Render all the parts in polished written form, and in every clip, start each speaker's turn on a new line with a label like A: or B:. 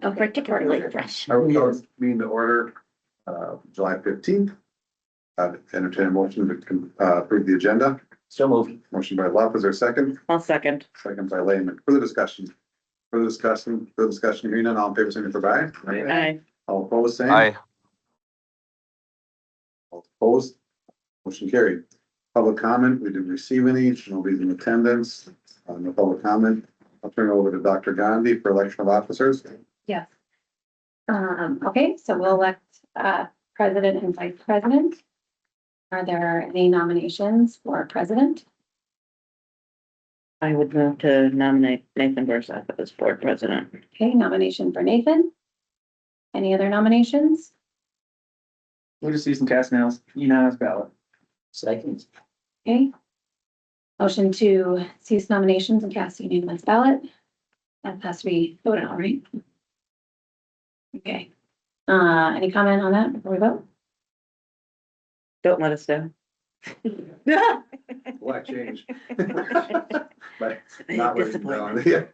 A: particularly fresh.
B: I will mean the order, July 15th. Entertain a motion to approve the agenda.
C: So moved.
B: Motion by Luff, is there a second?
A: I'll second.
B: Second by Lehman. Further discussion? Further discussion, hearing none, all in favor, signify by aye.
A: Aye.
B: All opposed, same.
D: Aye.
B: All opposed, motion carried. Public comment, we didn't receive any, nobody's in attendance, no public comment. I'll turn it over to Dr. Gandhi for election of officers.
E: Yes. Okay, so we'll elect, president and vice president. Are there any nominations for president?
A: I would move to nominate Nathan Bursack as board president.
E: Okay, nomination for Nathan. Any other nominations?
C: We'll just use some cast nails, unanimous ballot. Second.
E: Okay. Motion to cease nominations and cast unanimous ballot. That has to be voted on, right? Okay. Any comment on that before we vote?
A: Don't let us down.
B: What change? But not what it's done.
A: Disappointment.
B: Yeah.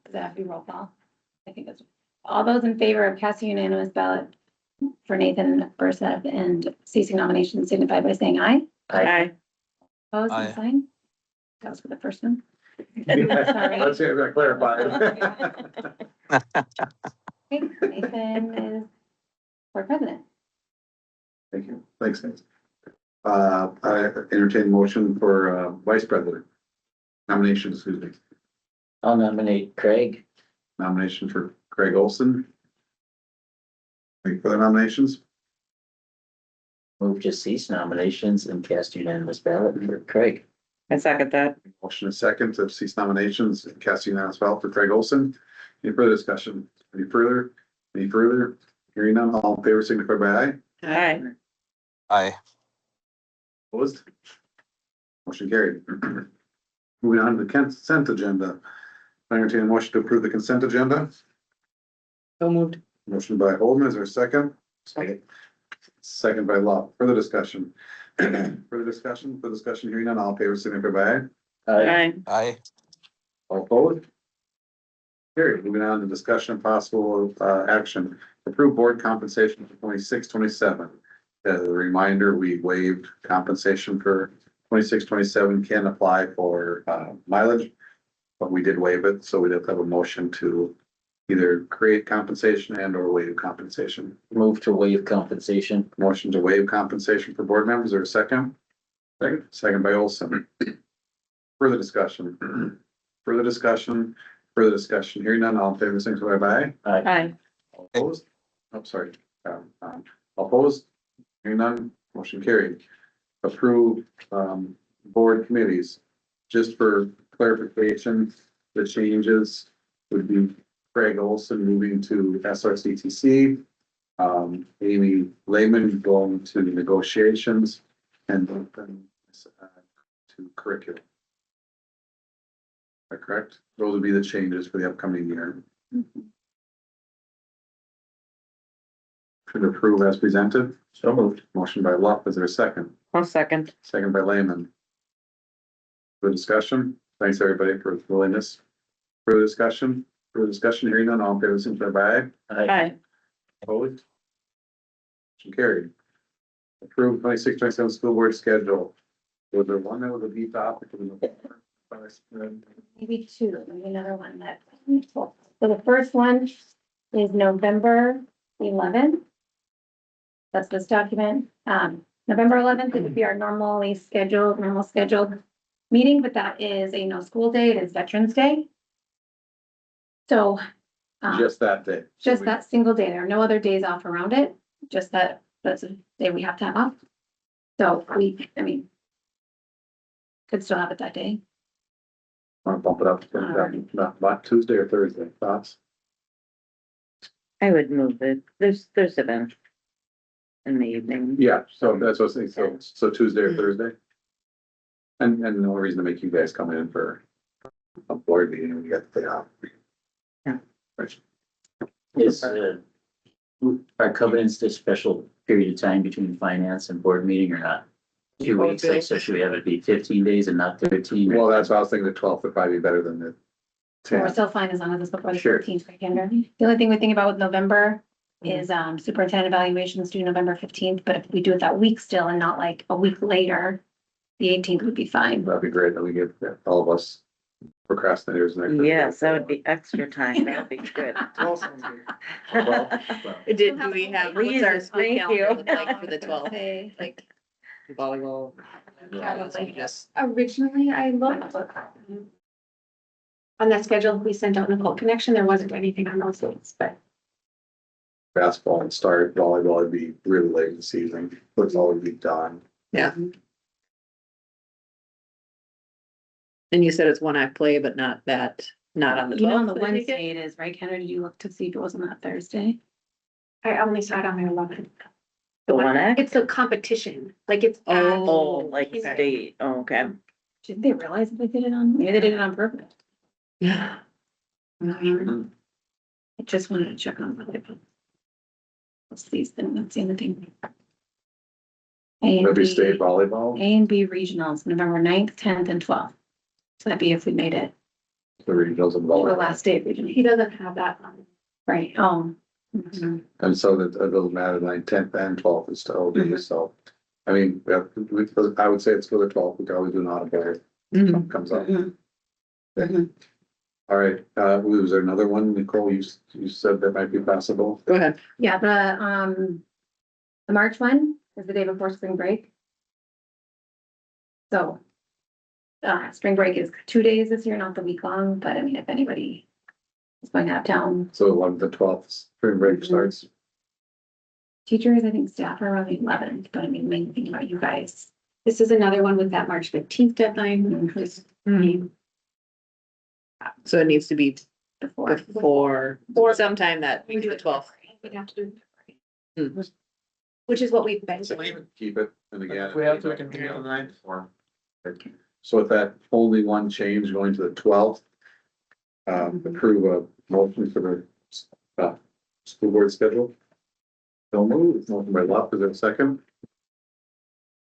E: Does that have to be roll call? I think that's, all those in favor of casting unanimous ballot for Nathan Bursack and ceasing nominations signify by saying aye.
A: Aye.
E: Opposed,
D: Aye.
E: same sign? That was for the first one.
B: Let's see if I clarify.
E: Okay, Nathan is board president.
B: Thank you. Thanks, guys. I entertain motion for vice president. Nomination, excuse me.
C: I'll nominate Craig.
B: Nomination for Craig Olson. Any further nominations?
C: Move to cease nominations and cast unanimous ballot for Craig.
A: I second that.
B: Motion is second to cease nominations and cast unanimous ballot for Craig Olson. Any further discussion? Any further? Any further? Hearing none, all in favor, signify by aye.
A: Aye.
D: Aye.
B: Opposed? Motion carried. Moving on to the consent agenda. I entertain a motion to approve the consent agenda.
A: So moved.
B: Motion by Holden, is there a second?
C: Second.
B: Second by Love. Further discussion? Further discussion? Further discussion, hearing none, all in favor, signify by aye.
A: Aye.
D: Aye.
B: All opposed? Carried. Moving on to discussion of possible action. Approve board compensation for 26-27. As a reminder, we waived compensation for 26-27. Can apply for mileage, but we did waive it, so we did have a motion to either create compensation and or waive compensation.
C: Move to waive compensation.
B: Motion to waive compensation for board members, or a second? Second. Second by Olson. Further discussion? Further discussion? Further discussion? Hearing none, all in favor, signify by aye.
A: Aye.
B: All opposed? I'm sorry. Opposed? Hearing none, motion carried. Approve, board committees. Just for clarification, the changes would be Craig Olson moving to SRCTC, Amy Lehman going to negotiations, and to curriculum. Is that correct? Those would be the changes for the upcoming year. Should approve as presented.
C: So moved.
B: Motion by Luff, is there a second?
A: I'll second.
B: Second by Lehman. For discussion, thanks everybody for willingness. Further discussion, hearing none, all in favor, signify by aye.
A: Aye.
B: Opposed? Motion carried. Approved 26-27 school board schedule. Was there one that was a B topic?
E: Maybe two, maybe another one that. So the first one is November 11th. That's this document. November 11th, it would be our normal scheduled meeting, but that is a no school day. It is Veterans Day. So.
B: Just that day.
E: Just that single day. There are no other days off around it. Just that's a day we have to have off. So could still have it that day.
B: Want to bump it up to not Tuesday or Thursday, thoughts?
A: I would move it. There's event in the evening.
B: Yeah, so that's what I was saying, so Tuesday or Thursday? And the only reason to make you guys come in for a board meeting, we got the day off.
A: Yeah.
B: Right.
C: Is, our covenants this special period of time between finance and board meeting or not? 2 weeks, like, so should we have it be 15 days and not 13?
B: Well, that's why I was thinking the 12th would probably be better than the
E: So we're
B: 10.
E: still fine as long as it's before the
C: Sure.
E: 15th, right, Kendra? The only thing we think about with November is superintendent evaluations due November 15th, but if we do it that week still and not like a week later, the 18th would be fine.
B: That'd be great. That we give all of us procrastinators. an extra-
A: Yes, that would be extra time. That'd be good.
B: Well,
D: Do we have,
A: We
D: what's
A: use
D: our
A: it,
D: school
A: thank
D: calendar
A: you.
D: look like for the 12th?
E: Say,
D: Like volleyball?
E: Probably.
D: Just,
F: Originally, I looked on that schedule we sent out Nicole Connection, there wasn't anything on those dates, but
B: Basketball would start, volleyball would be really late in the season, football would be done.
D: and you said it's one act play, but not that, not on the
E: You know, on the
D: 12th. I take it?
E: Wednesday it is, right, Kendra? Did you look to see if it was on that Thursday?
F: I only saw it on my 11th.
A: The one act?
F: It's a competition, like it's.
A: Oh,
F: at-
A: like state, oh, okay.
E: Didn't they realize that they did it on, maybe they did it on purpose?
D: Yeah.
E: I'm not sure. I just wanted to check on volleyball. Let's see, that's the other thing. A and
B: Every state
E: B,
B: volleyball,
E: A and B regionals, November 9th, 10th, and 12th. So that'd be if we made it
B: the regionals and
E: the
B: volleyball.
E: last day of regional,
F: He doesn't have that on.
E: right, oh. mhm.
B: And so that it doesn't matter, 9th, 10th and 12th is still,
E: Mhm.
B: so. I mean, I would say it's for the 12th, we could always do an auto player,
D: Mhm.
B: comes up.
E: Mhm. Mhm.
B: All right, was there another one, Nicole, you said that might be possible?
D: Go ahead.
E: Yeah, the March one is the day before spring break. So, spring break is 2 days this year, not the week long, but I mean, if anybody is going out of town,
B: So 11th to 12th, spring break
E: Mhm.
B: starts,
E: teachers, I think staff are around the 11th, but I mean, main thing about you guys.
F: This is another one with that March 15th deadline. Just, I mean,
D: So it needs to be
E: Before.
D: before, or sometime that
F: we
D: week,
F: do
D: the
F: it.
D: 12th.
F: We'd have to do.
D: Hmm.
F: Which is what we've been
B: so
F: doing.
B: even keep it, and again.
G: If we have to, we can continue on the 9th.
B: So with that only one change going to the 12th. Approve a motion for the, school board schedule. Don't move, motion by Luff, is there a second?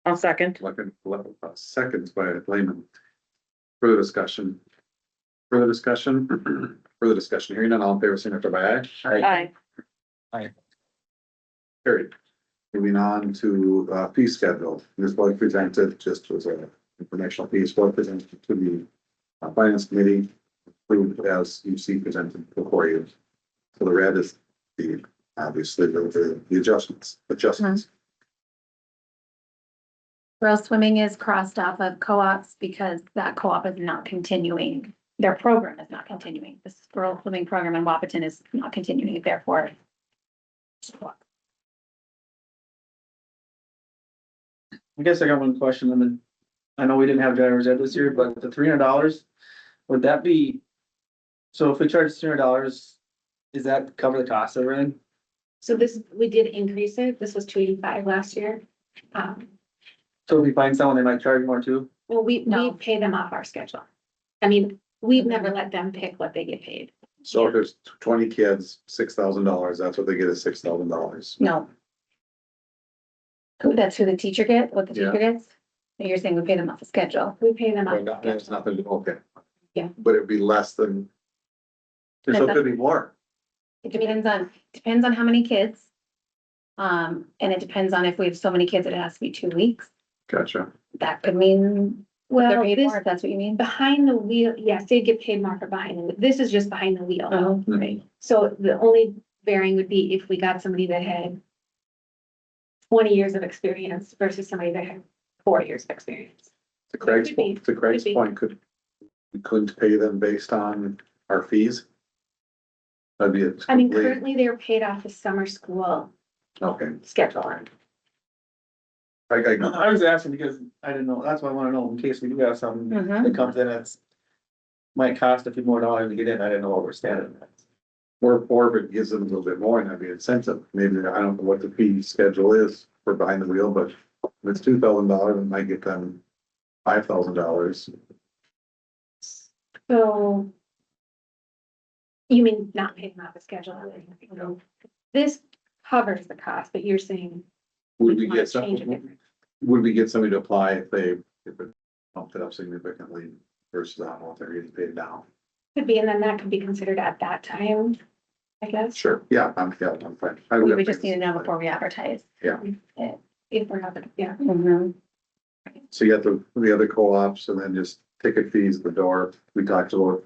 A: I'll second.
B: Seconds by Lehman. Further discussion? Further discussion? Further discussion, hearing none, all in favor, signify by aye.
A: Aye.
B: Carried. Moving on to, fee schedule, this was presented just as a informational piece, was presented to the finance committee. Approved as you see presented before you. So the red is the, obviously, the adjustments.
E: Girl swimming is crossed off of co-ops because that co-op is not continuing. Their program is not continuing. This girl swimming program in Wapaton is not continuing, therefore.
G: I guess I got one question, I know we didn't have driver's ed this year, but the $300, would that be? So if we charge $300, does that cover the cost of everything?
F: So this, we did increase it. This was 285 last year.
G: So if we find someone, they might charge more too?
F: Well, we
E: No.
F: pay them off our schedule. I mean, we've never let them pick what they get paid.
B: So if there's 20 kids, $6,000, that's what they get is $6,000.
E: No. That's who the teacher gets, what the
B: Yeah.
E: teacher gets? And you're saying we pay them off the schedule.
F: We pay them
B: Well,
F: off.
B: There's nothing, okay.
F: Yeah.
B: But it'd be less than. So it could be more.
E: It depends on how many kids. And it depends on if we have so many kids that it has to be 2 weeks.
B: Gotcha.
E: That could mean they're
F: Well,
E: paid
F: this,
E: more, if that's what you mean.
F: behind the wheel, yes, they get paid more for behind. This is just behind the wheel.
E: Oh,
B: right.
F: So the only varying would be if we got somebody that had 20 years of experience versus somebody that had 4 years of experience.
B: To Craig's
F: Could be,
B: point, to Craig's
F: could be.
B: point, we couldn't pay them based on our fees? That'd be.
F: I mean, currently they're paid off the summer school
B: Okay,
F: schedule.
G: I was asking because I didn't know, that's why I wanna know, in case we do have something
E: Mhm.
G: that comes in, it's. Might cost a few more dollars to get in, I didn't know what we're standing at.
B: or if it gives them a little bit more, and that'd be incentive, maybe, I don't know what the fee schedule is for behind the wheel, but. If it's $2,000, it might get them $5,000.
F: So. You mean not paying them off the schedule? This covers the cost, but you're saying.
B: Would we
F: wanna
B: get some,
F: change it different.
B: would we get somebody to apply if it bumped it up significantly versus on what they're getting paid now?
F: Could be, and then that could be considered at that time, I guess.
B: Sure, I'm fine.
E: We would just need to know before we advertise.
F: If we're not, yeah.
E: Mhm.
B: So you got the other co-ops and then just ticket fees at the door. We talked about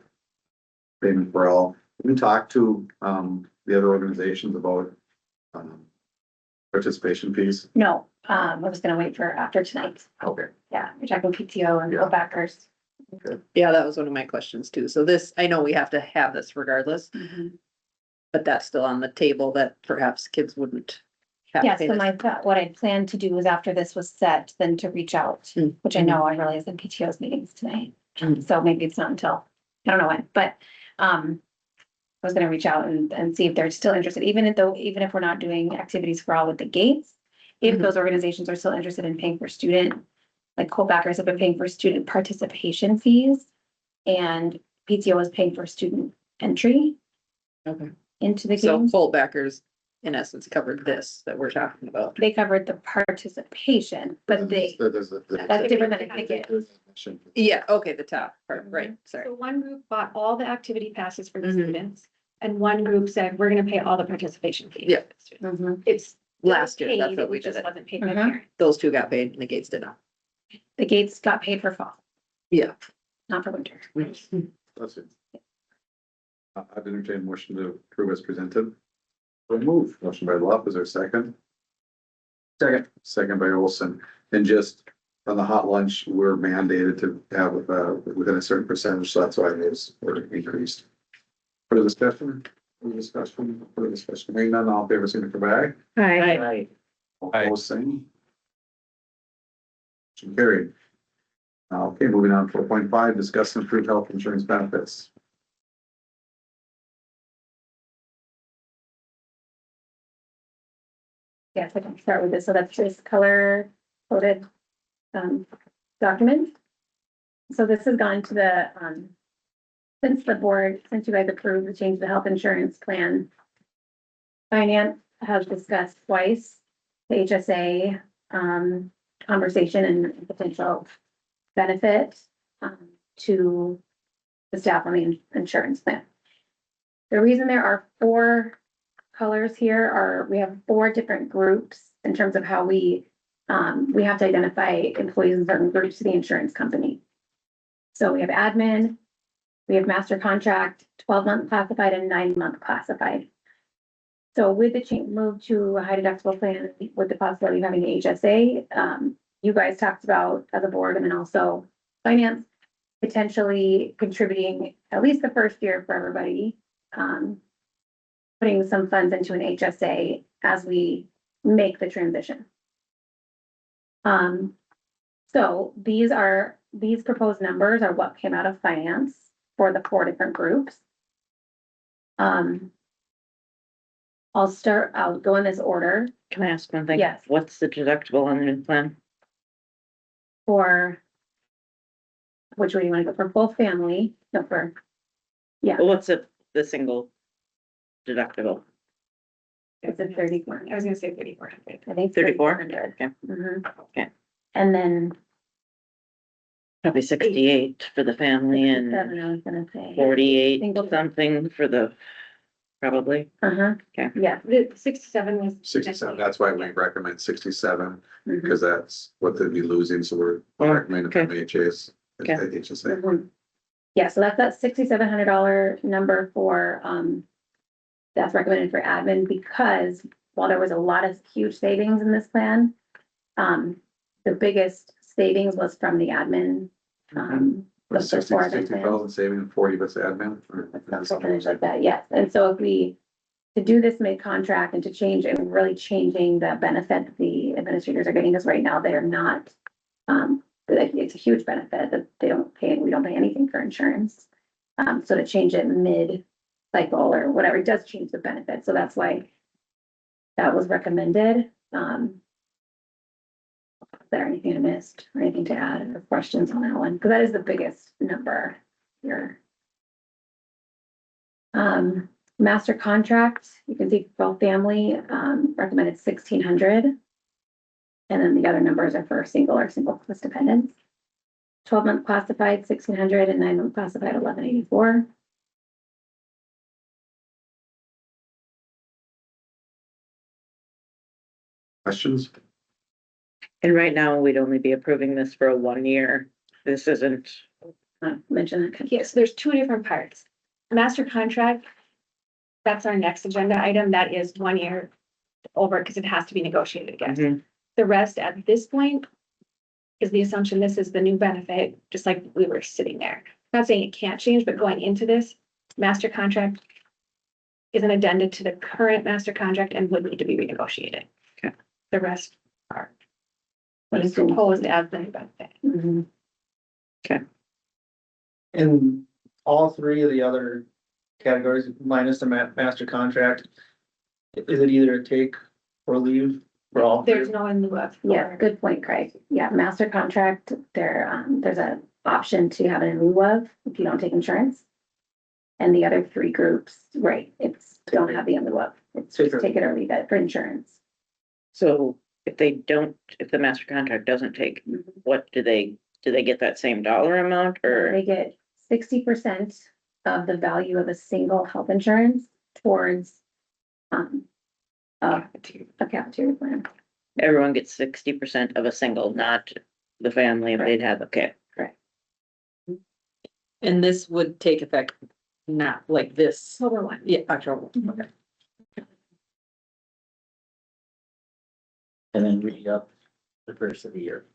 B: payment for all. We talked to, the other organizations about, participation fees.
E: No, I was gonna wait for after tonight.
B: Okay.
E: Yeah, we're talking PTO and
B: Yeah.
E: backers.
D: Yeah, that was one of my questions too. So this, I know we have to have this regardless, but that's still on the table that perhaps kids wouldn't have to
E: Yeah,
D: pay
E: so
D: this.
E: my, what I planned to do was after this was set, then to reach out,
D: Mm.
E: which I know I realize in PTO's meetings tonight.
D: Mm.
E: So maybe it's not until, I don't know when, but, I was gonna reach out and see if they're still interested, even if we're not doing activities for all with the gates. If
D: Mhm.
E: those organizations are still interested in paying for student, like co-backers have been paying for student participation fees. And PTO is paying for student entry
D: Okay.
E: into the
D: So
E: games.
D: full backers in essence covered this that we're talking about.
E: They covered the participation, but they,
B: There's
E: that's different than a ticket.
D: Yeah, okay, the top part, right,
E: Mhm.
D: sorry.
F: So one group bought all the activity passes for the
D: Mhm.
F: students, and one group said, we're gonna pay all the participation fees.
D: Yeah.
F: for the students."
E: Mhm.
F: It's. still
D: Last year, that's
F: paid,
D: what we
F: just
D: did it.
F: Wasn't paid by
E: Mhm.
F: parents.
D: Those two got paid and the gates did not.
E: The gates got paid for fall,
D: Yeah.
E: not for winter.
B: That's it. I've entertained a motion to approve as presented. So move. Motion by Luff, is there a second?
G: Second.
B: Second by Olson. And just on the hot lunch, we're mandated to have, within a certain percentage, so that's why it is, we're increased. For the discussion, hearing none, all in favor, signify by aye.
A: Hi.
C: Right.
B: All opposed, same. Motion carried. Okay, moving on, 4.5, discuss and approve health insurance benefits.
E: Yes, I can start with this. So that's this color coded document. So this has gone to the, since the board, since you guys approved the change to the health insurance plan. Finance has discussed twice the HSA conversation and potential benefit to the staff on the insurance plan. The reason there are 4 colors here are, we have 4 different groups in terms of how we have to identify employees in certain groups to the insurance company. So we have admin, we have master contract, 12-month classified and 9-month classified. So with the change, move to a high deductible plan with the possibility of having the HSA, you guys talked about as a board and then also finance, potentially contributing at least the first year for everybody, putting some funds into an HSA as we make the transition. So these proposed numbers are what came out of finance for the 4 different groups. I'll go in this order
A: Can I ask one thing?
E: Yes.
A: What's the deductible on the new plan?
E: for which way you want to go for full family, no, for, yeah,
A: Well, what's the single deductible?
E: it's a 34.
F: I was gonna say 3,400.
E: I think
A: 34?
E: 3,400.
A: Okay.
E: Mhm.
A: Okay.
E: And then
A: Probably 68 for the family
E: 7,
A: and
E: I was gonna say.
A: 48
E: Single.
A: something for the, probably.
E: Uh-huh.
A: Okay.
E: Yeah.
F: The 67 was.
B: 67, that's why we recommend 67,
E: Mhm.
B: because that's what they'd be losing, so we're
A: Oh,
B: recommending from HSA.
A: Okay.
B: HSA.
E: Mhm. Yeah, so that's that $6,700 number for, that's recommended for admin, because while there was a lot of huge savings in this plan, the biggest savings was from the admin. The
B: 60
E: four other
B: 60,000 saving and 40 with the admin. or-
E: percentage like that, yes. And so if we, to do this mid-contract and to change and really changing the benefit the administrators are getting, because right now they're not, like, it's a huge benefit that they don't pay, we don't pay anything for insurance. So to change it mid-cycle or whatever, it does change the benefit. So that's why that was recommended. Is there anything I missed or anything to add or questions on that one? Because that is the biggest number here. Master contract, you can see for both family, recommended 1,600. And then the other numbers are for single or single plus dependents. 12-month classified, 1,600 and 9-month classified, 1,184.
B: Questions?
A: And right now, we'd only be approving this for a 1 year. This isn't,
E: Mention that.
F: Yes, there's two different parts. Master contract, that's our next agenda item. That is 1 year over because it has to be negotiated again.
A: Mhm.
F: The rest at this point is the assumption this is the new benefit, just like we were sitting there. Not saying it can't change, but going into this, master contract is an addendum to the current master contract and would need to be renegotiated.
A: Okay.
F: The rest are what is proposed as the new benefit.
E: Mhm.
G: In all three of the other categories, minus the master contract, is it either a take or leave for all?
F: There's no in lieu of.
E: Yeah, good point, Craig. Yeah, master contract, there's a option to have it in lieu of if you don't take insurance. And the other three groups, right, it's don't have the in lieu of, it's just take it or leave it for insurance.
A: so if they don't, if the master contract doesn't take, what do they get that same dollar amount or?
E: They get 60% of the value of a single health insurance towards a cafeteria plan.
A: Everyone gets 60% of a single, not the family if they'd have, okay.
D: And this would take effect not like this.
F: October 1.
D: Yeah, October. Okay.
C: And then re-up the first of the year.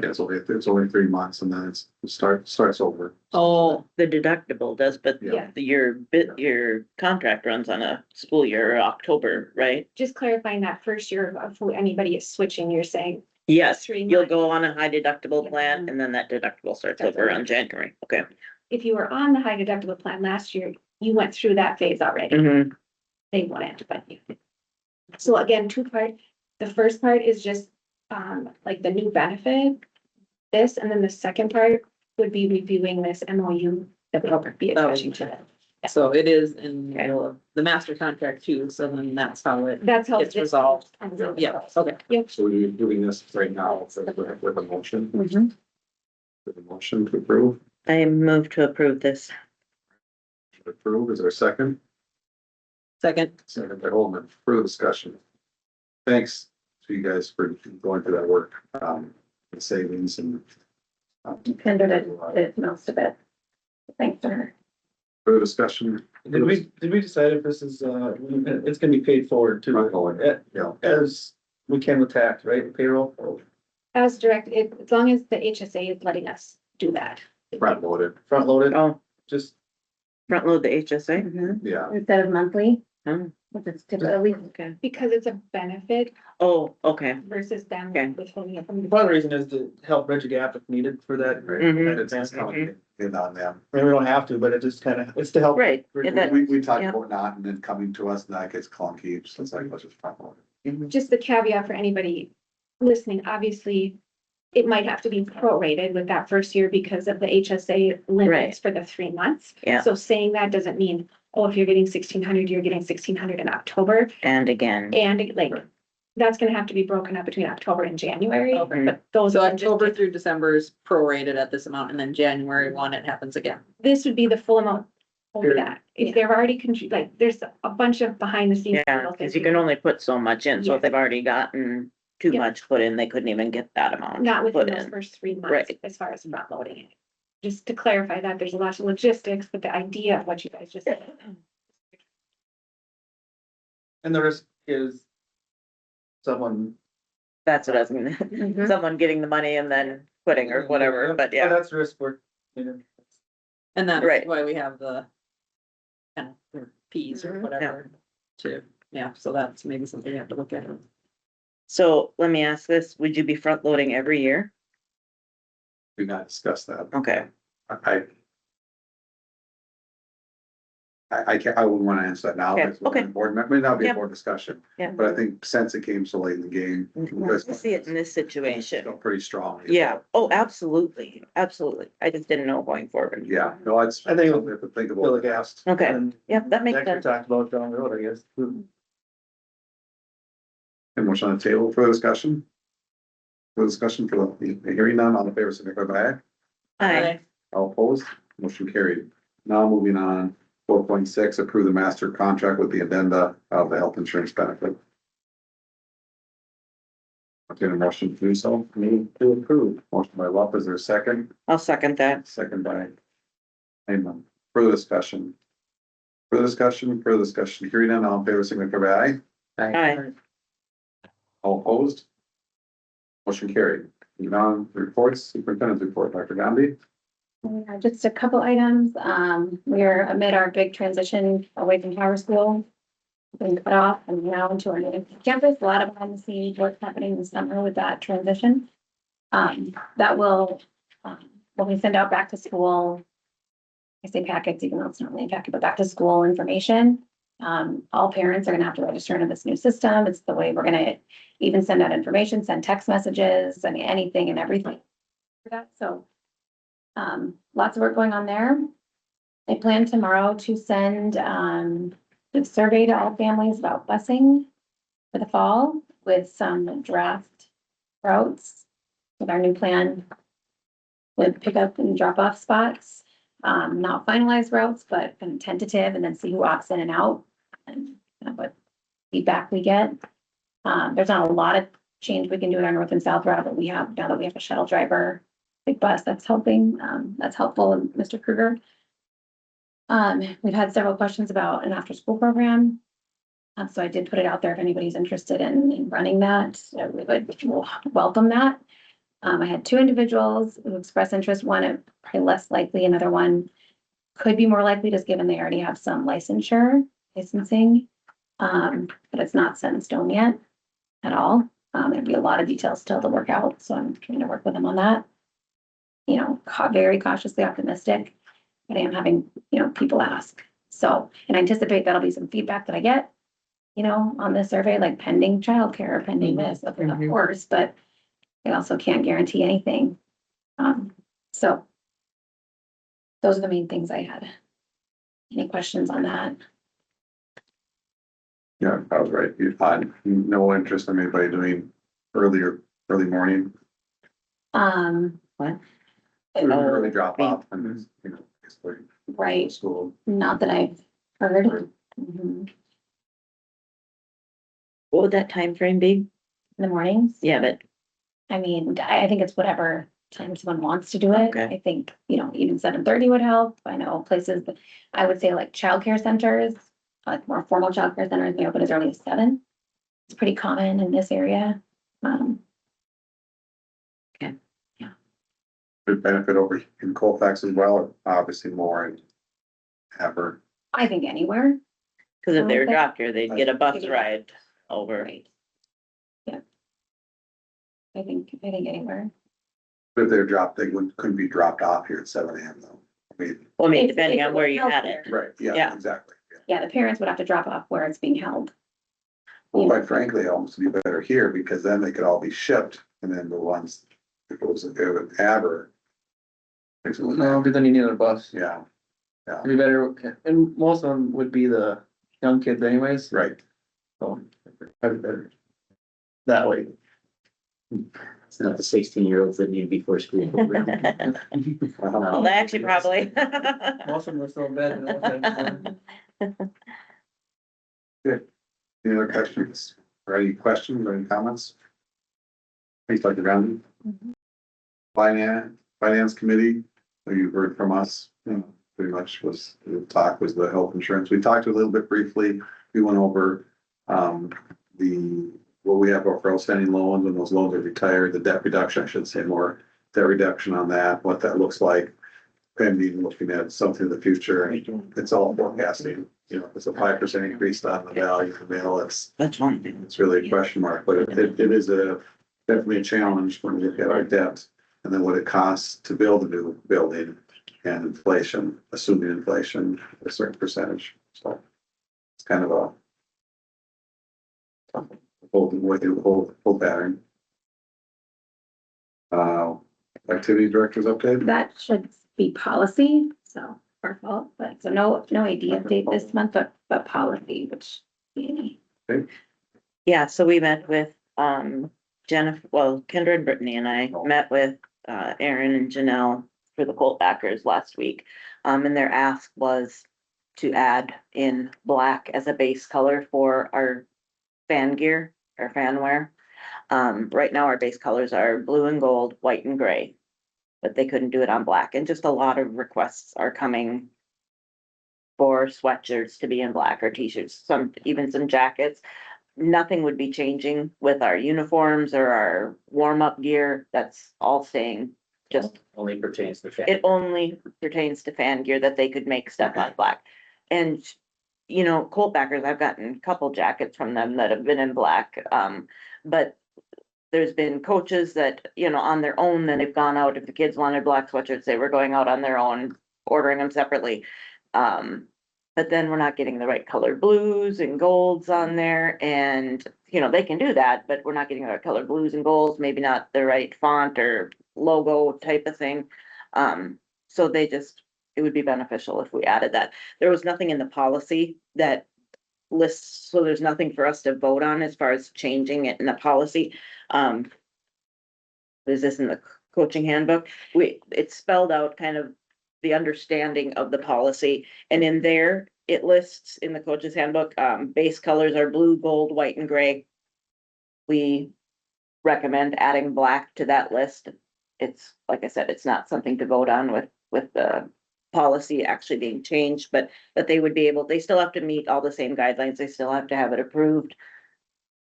B: Yeah, it's only 3 months and then starts over.
D: Oh,
A: The deductible does, but
B: Yeah.
A: your contract runs on a school year or October, right?
F: Just clarifying that first year of who anybody is switching, you're saying
A: Yes,
F: 3
A: you'll
F: months.
A: go on a high deductible
F: Yeah.
A: plan and then that deductible starts
F: That's
A: over
F: right.
A: on January, okay.
F: If you were on the high deductible plan last year, you went through that phase already.
A: Mhm.
F: They wouldn't, but you. So again, two part, the first part is just, like the new benefit. This, and then the second part would be reviewing this MOU that will be attaching to it.
D: so it is in the middle of the master contract too, so then that's how it
F: That's how
D: gets
F: this.
D: resolved. Yeah, okay.
B: So we're doing this right now with a motion,
E: Mhm.
B: with a motion to approve.
A: I move to approve this.
B: Approve, is there a second?
D: Second,
B: Second by Holman, further discussion. Thanks to you guys for going through that work, the savings and.
E: Kendra did most of it. Thanks to her.
B: Further discussion.
G: Did we decide if this is, it's gonna be paid forward too,
B: Yeah,
G: as we can with tax, right, payroll,
F: As directed, as long as the HSA is letting us do that.
B: front loaded,
G: front loaded,
A: Oh,
G: just,
A: front load the HSA?
E: Mhm.
B: yeah.
E: Instead of monthly,
A: Oh,
E: which is typically,
A: okay.
F: Because it's a benefit
A: Oh, okay.
F: versus them
A: Okay.
F: withholding it from.
G: part of the reason is to help bridge a gap if needed for that, right?
A: Mhm.
B: It's coming in on them.
G: I mean, we don't have to, but it just kind of, it's to help.
A: Right.
G: bridge-
A: That-
B: We talked
A: Yeah.
B: about not and then coming to us and that gets clunky, so it's like, let's just front load it.
A: Mhm.
F: Just the caveat for anybody listening, obviously, it might have to be prorated with that first year because of the HSA limits for the 3 months.
A: Yeah.
F: So saying that doesn't mean, oh, if you're getting 1,600, you're getting 1,600 in October.
A: And again,
F: And like, that's gonna have to be broken up between October and January,
D: Okay.
F: but those
D: so
F: are just,
D: October through December is prorated at this amount, and then January 1, it happens again.
F: this would be the full amount over
D: Period.
F: that. If they've already like, there's a bunch of behind the scenes.
A: yeah,
F: little
A: because
F: things
A: you can only put so much in, so
F: Yeah.
A: if they've already gotten too
F: Yeah.
A: much put in, they couldn't even get that amount
F: Not within
A: put
F: those
A: in.
F: first 3 months,
A: Right.
F: as far as front loading it. Just to clarify that, there's a lot of logistics, but the idea of what you guys just said.
G: And the risk is someone.
A: That's what I was gonna,
E: Mhm.
A: someone getting the money and then quitting or whatever, but yeah.
G: That's risk for, you know.
D: And that's
A: Right.
D: why we have the kind of fees or
E: Mhm.
D: whatever to, yeah, so that's maybe something you have to look at.
A: So let me ask this, would you be front loading every year?
B: We not discuss that.
A: Okay,
B: I can't, I wouldn't wanna answer that now.
A: Okay,
B: It's one
A: okay.
B: Board member, may not be a
A: Yep.
B: board discussion,
A: yeah.
B: but I think since it came so late in the game.
A: I see it in this situation.
B: Feel pretty strong.
A: Yeah, oh, absolutely, absolutely. I just didn't know going forward.
B: Yeah, no, it's,
G: I think-
B: something we have to think
G: Fill
B: about.
G: the gaps.
A: Okay.
G: And
A: Yeah, that makes
G: Next we
A: sense.
G: talked about down the road, I guess.
B: And motion on the table for discussion? For discussion for the hearing none, all in favor, signify by aye.
A: Aye.
B: All opposed, motion carried. Now moving on, 4.6, approve the master contract with the addenda of the health insurance benefit. entertain a motion to do so.
C: Move to approve.
B: Motion by Lopez, is there a second?
A: I'll second that.
B: Second by Heyman. Further discussion? Further discussion, further discussion. Hearing none, all in favor, signify by aye.
A: Aye.
B: All opposed? Motion carried. Moving on, reports, superintendent's report, Dr. Gandhi.
E: Just a couple items. We're amid our big transition away from Power School. Been cut off and now into our new campus. A lot of behind the scenes work happening this summer with that transition. That will, when we send out back to school, I say packets, even though it's not really a packet, but back to school information. All parents are gonna have to register into this new system. It's the way we're gonna even send out information, send text messages, I mean, anything and everything. For that, so, lots of work going on there. I plan tomorrow to send, a survey to all families about busing for the fall with some draft routes with our new plan with pickup and drop off spots. Not finalized routes, but kind of tentative, and then see who opts in and out and what feedback we get. There's not a lot of change we can do in our north and south route, but we have, now that we have a shuttle driver, big bus that's helping, that's helpful, and Mr. Kruger. We've had several questions about an after-school program. So I did put it out there if anybody's interested in running that, we'll welcome that. I had two individuals who expressed interest, one probably less likely, another one could be more likely, just given they already have some licensing. But it's not set in stone yet at all. There'd be a lot of details still to work out, so I'm trying to work with them on that. You know, very cautiously optimistic, but I am having, people ask. So, and I anticipate that'll be some feedback that I get, on this survey, like pending childcare, pending this, of course, but I also can't guarantee anything. So those are the main things I had. Any questions on that?
B: Yeah, I was right. You had no interest in anybody doing early morning,
A: What?
B: early drop off and, basically
E: Right,
B: school.
E: not that I've heard. Mhm.
A: What would that time frame be?
E: In the mornings?
A: Yeah, but
E: I mean, I think it's whatever time someone wants to do it.
A: Okay.
E: I think, even 7:30 would help. I know places, that I would say like childcare centers, like more formal childcare centers may open as early as 7. It's pretty common in this area.
B: Would benefit over in Colfax as well, or obviously more in Haver.
E: I think anywhere.
A: because if they were
E: Okay.
A: dropped here, they'd get a bus ride over.
E: Right. Yeah. I think anywhere.
B: But if they're dropped, they couldn't be dropped off here at 7 AM though. I mean,
A: Well, I mean,
E: If-
A: depending
E: if
A: on
E: it
A: where
E: was
A: you had it.
E: healthcare.
B: right, yeah,
A: Yeah.
B: exactly. Yeah.
E: Yeah, the parents would have to drop off where it's being held.
B: Well, quite frankly, it almost be better here because then they could all be shipped and then the ones, if it was Haver.
G: No, because then you need a bus.
B: Yeah,
G: It'd be better, and most of them would be the young kids anyways,
B: right.
G: so probably better that way.
C: It's not the 16-year-olds that need before school.
A: Well, actually, probably.
G: Most of them are still in bed.
B: Any other questions or any questions or any comments? Please, Dr. Gandhi. Finance committee, you heard from us, pretty much the talk was the health insurance. We talked a little bit briefly. We went over, what we have for outstanding loans, when those loans are retired, the debt reduction, I should say more, debt reduction on that, what that looks like. Pending, looking at something in the future, it's all forecasting, it's a 5% increase on the value of the mill,
A: That's one thing.
B: it's really a question mark, but it is definitely a challenge when we look at our debt. And then what it costs to build a new building and inflation, assuming inflation, a certain percentage, so. It's kind of a. Whole pattern. Activity director's update?
E: That should be policy, so our fault, but so no AD update this month, but policy, which.
A: Yeah, so we met with, Jennifer, Kendra and Brittany and I met with, Aaron and Janelle for the Colt backers last week. And their ask was to add in black as a base color for our fan gear or fan wear. Right now our base colors are blue and gold, white and gray. But they couldn't do it on black, and just a lot of requests are coming for sweatshirts to be in black or t-shirts, even some jackets. Nothing would be changing with our uniforms or our warm-up gear. That's all staying. Just,
C: Only pertains to.
A: it only pertains to fan gear that they could make stuff on black. And, you know, Colt backers, I've gotten a couple jackets from them that have been in black. But there's been coaches that, you know, on their own, that have gone out, if the kids wanted black sweatshirts, they were going out on their own, ordering them separately. But then we're not getting the right colored blues and golds on there, and, you know, they can do that, but we're not getting the right colored blues and golds, maybe not the right font or logo type of thing. So it would be beneficial if we added that. There was nothing in the policy that lists, so there's nothing for us to vote on as far as changing it in the policy. Is this in the coaching handbook? It's spelled out kind of the understanding of the policy, and in there, it lists in the coach's handbook, base colors are blue, gold, white, and gray. We recommend adding black to that list. It's, like I said, it's not something to vote on with the policy actually being changed, but they would be able, they still have to meet all the same guidelines, they still have to have it approved.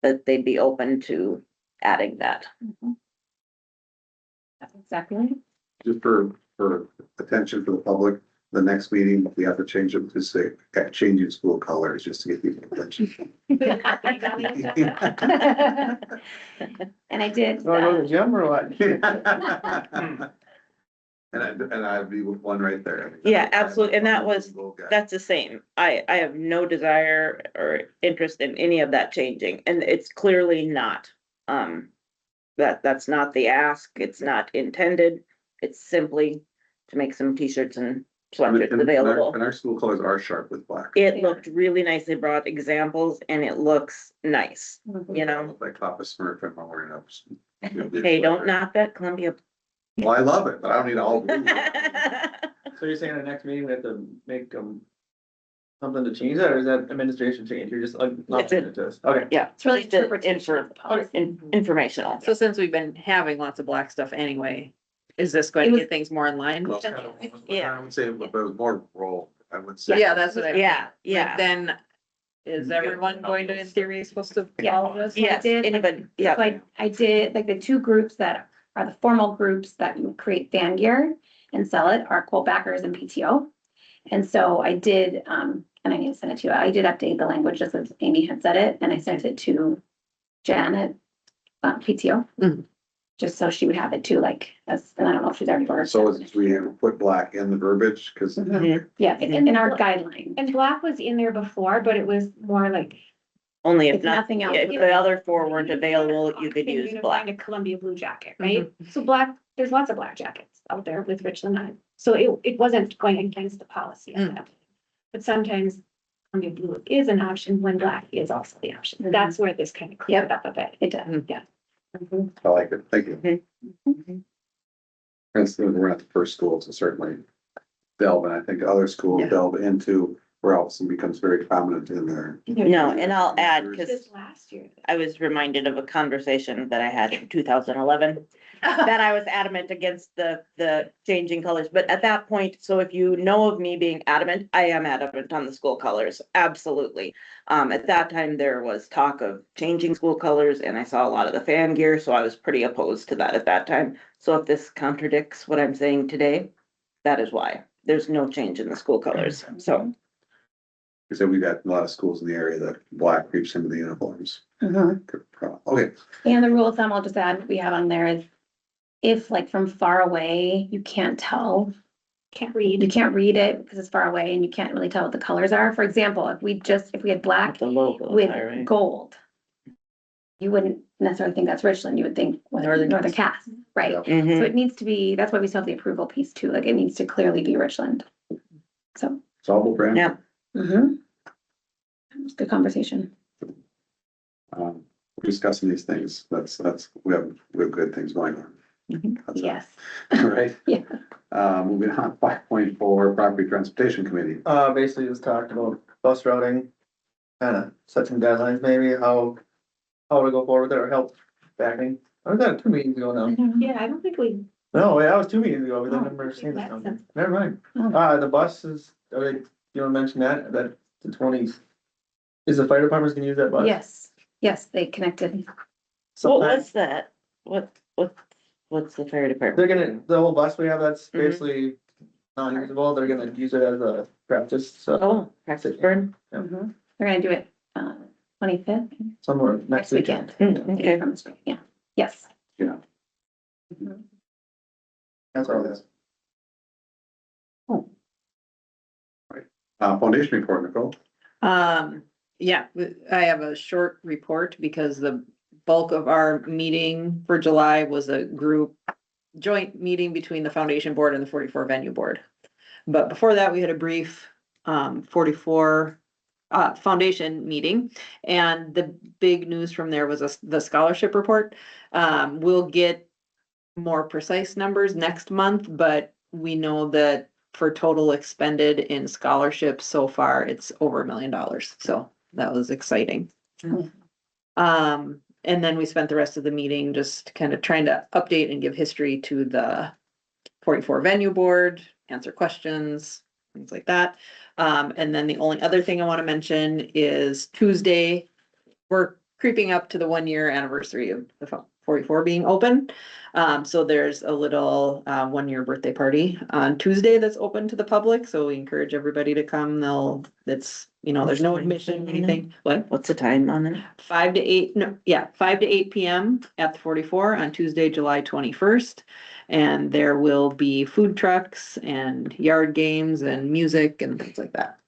A: But they'd be open to adding that.
E: That's exactly right.
B: Just for attention for the public, the next meeting, we have to change it to say, changing school colors, just to get people attention.
E: And I did,
G: Do I go to the gym or what?
B: And I'd be with one right there.
A: Yeah, absolutely, and that's the same. I have no desire or interest in any of that changing, and it's clearly not. That's not the ask, it's not intended, it's simply to make some t-shirts and sweatshirts available.
B: And our school colors are sharp with black.
A: It looked really nice, they brought examples and it looks nice, you know?
B: Like Papa Smurf and I'm wearing up.
A: Hey, don't knock that Columbia.
B: Well, I love it, but I don't need all blue.
G: So you're saying the next meeting we have to make something to change that, or is that administration change? You're just like, not
A: It's
G: saying it to us. Okay.
A: Yeah.
E: it's really
A: just an
E: interpretation of the policy.
A: Informational.
D: So since we've been having lots of black stuff anyway, is this going
E: It
D: to
E: was-
D: get things more in line?
B: Well,
A: Yeah.
B: I would say, but it was more role, I would say.
D: Yeah, that's what I.
A: Yeah,
D: But
A: yeah,
D: then, is everyone going to, in theory, supposed to
E: Yeah.
D: follow this?
A: yes,
E: did, like-
A: anybody,
E: So
A: yeah,
E: I did, like, the two groups that are the formal groups that you create fan gear and sell it are Colt backers and PTO. And so I did, and I need to send it to you, I did update the language just as Amy had said it, and I sent it to Janet, PTO.
D: Mhm.
E: Just so she would have it too, like, as, and I don't know if she's already worked.
B: So we put black in the verbiage, because
E: Mhm. Yeah, in our guideline.
F: And black was in there before, but it was more like.
A: only if
E: If
A: not,
E: nothing else.
A: if the other four weren't available, you could
F: Can
A: use
F: find
A: black.
F: a Columbia blue jacket, right? So black, there's lots of black jackets out there with Richland on it. So it wasn't going against the policy of that. But sometimes Columbia blue is an option when black is also the option.
E: Mhm.
F: That's where this kind of cleared it up a bit.
E: It does.
F: Yeah.
B: I like it, thank you. And so we're not the first school to certainly delve, and I think other schools
D: Yeah.
B: delve into where else and becomes very prominent in there.
A: No, and I'll add, cause
F: This last year.
A: I was reminded of a conversation that I had in 2011. That I was adamant against the changing colors, but at that point, so if you know of me being adamant, I am adamant on the school colors, absolutely. At that time, there was talk of changing school colors and I saw a lot of the fan gear, so I was pretty opposed to that at that time. So if this contradicts what I'm saying today, that is why. There's no change in the school colors, so.
B: So we've got a lot of schools in the area that black creeps into the uniforms.
E: Mhm.
B: Okay,
E: And the rule of thumb, I'll just add, we have on there is if like from far away, you can't tell,
F: Can't read.
E: you can't read it because it's far away and you can't really tell what the colors are. For example, if we had black
A: The logo.
E: with gold, you wouldn't necessarily think that's Richland. You would think Northern Cass, right?
B: Yeah.
E: So
A: Mhm.
E: it needs to be, that's why we still have the approval piece too. Like it needs to clearly be Richland. So,
B: solvable brand.
A: Yeah.
E: mhm. It's good conversation.
B: We're discussing these things, we have good things going on. That's it.
E: Yes.
B: All right.
E: Yeah.
B: Moving on, 5.4 Property Transportation Committee.
G: Basically just talked about bus routing, kind of set some guidelines maybe, how to go forward with it or help backing. I was at 2 meetings ago now.
F: Yeah, I don't think we.
G: No, that was 2 meetings ago, but I
F: Oh,
G: remember seeing this
F: that's
G: number.
F: sense.
G: Never mind.
E: Oh.
G: The buses, you wanna mention that the 20s. Is the fire department's gonna use that bus?
E: Yes, they connected.
A: What
G: Sometime.
A: was that? What's the fire department?
G: They're gonna, the whole bus we have, that's
A: Mhm.
G: basically not usable, they're gonna use it as a practice, so
A: Oh, practice burn?
E: Mhm. They're gonna do it, 25th,
G: somewhere
E: next
G: next weekend.
E: weekend.
A: Okay.
E: Yeah, yes.
B: Yeah.
E: Mhm.
B: That's all this. Foundation report, Nicole.
D: Yeah, I have a short report because the bulk of our meeting for July was a group joint meeting between the foundation board and the 44 venue board. But before that, we had a brief 44 foundation meeting, and the big news from there was the scholarship report. We'll get more precise numbers next month, but we know that for total expended in scholarships so far, it's over $1 million. So that was exciting. And then we spent the rest of the meeting just kind of trying to update and give history to the 44 venue board, answer questions, things like that. And then the only other thing I want to mention is Tuesday, we're creeping up to the 1 year anniversary of the 44 being open. So there's a little 1 year birthday party on Tuesday that's open to the public. So we encourage everybody to come. There's no admission or anything. What?
A: What's the time on it?
D: 5 to 8, no, yeah, 5 to 8 PM at the 44 on Tuesday, July 21st. And there will be food trucks and yard games and music and things like that.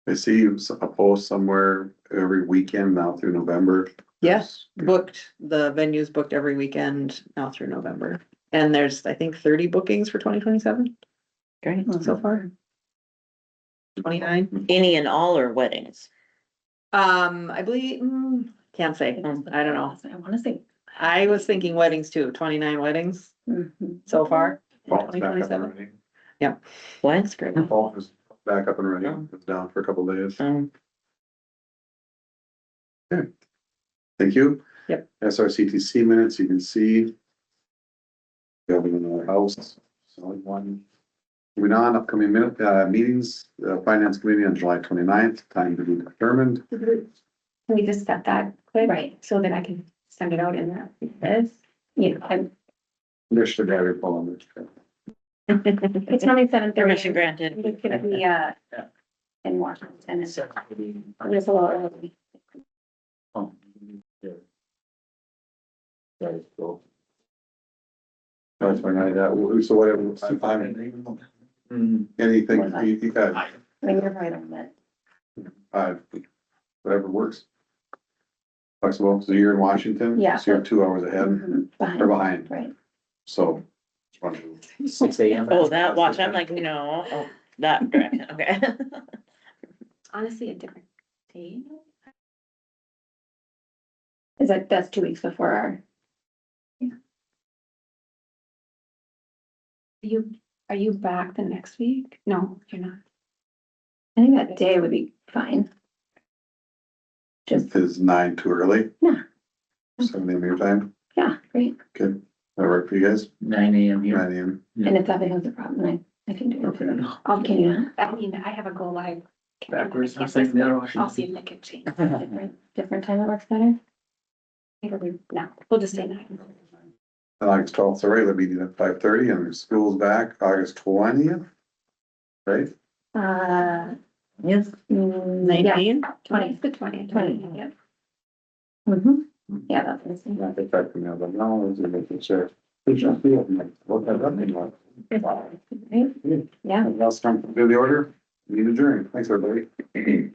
B: I see a post somewhere every weekend now through November.
D: Yes, the venue's booked every weekend now through November. And there's, I think, 30 bookings for 2027
A: Great.
D: so far. 29.
A: Any and all or weddings?
D: I believe, can't say, I don't know.
E: I wanna say.
D: I was thinking weddings too, 29 weddings
E: Mhm.
D: so far.
B: Fall's back up and
D: 2027.
B: running.
A: What? That's great.
B: Fall is back up and running. It's down for a couple of days. Thank you.
D: Yep.
B: SRCTC minutes, you can see. Government in the house, so one. Moving on, upcoming meetings, finance committee on July 29th, time to be determined.
F: Can we just set that quick?
E: Right.
F: So that I can send it out in this?
E: Yeah, I'm,
B: There's the battery pull on this.
E: it's only 7:30.
A: Permission granted.
E: It's gonna be, in Washington, it's a little early.
C: Oh, yeah. That is cool.
B: That's my night, so whatever, I'm, anything, you got,
E: I mean, you're right on that.
B: whatever works. Flexible, so you're in Washington?
E: Yeah.
B: So you're 2 hours ahead
E: Mhm,
B: or behind,
E: Right.
B: so. just wanted to-
C: 6 AM.
A: Oh, that watch, I'm like, no, oh, that direction, okay.
F: Honestly, a different day.
E: That's 2 weeks before our,
F: Are you back the next week? No, you're not.
E: I think that day would be fine. Just,
B: Is 9 too early?
E: Yeah.
B: 7 AM your time,
E: yeah, great.
B: good, that work for you guys?
C: 9 AM here.
B: 9 AM,
E: And if that becomes a problem, I can do it.
B: okay.
E: Can you not?
F: I mean, I have a go live.
G: Backwards, I was
F: Campus,
G: thinking the other
F: but I'll
G: Washington.
F: see if Nick can change.
E: Different time that works better?
F: No, we'll just say 9.
B: And August 12th, is a regular meeting at 5:30 and the school's back August 20th. Right?
A: Yes.
E: Yeah,
D: 19?
E: 20.
F: The 20th.
E: 20.
F: Yeah.
E: Mm-hmm. Yeah, that's.
B: Yeah, they tried to me, I was like, no, it's making sure. Good job, yeah, I'm like, what that up anymore?
E: Right? Yeah.
B: Last time, do the order, meeting adjourned, thanks everybody.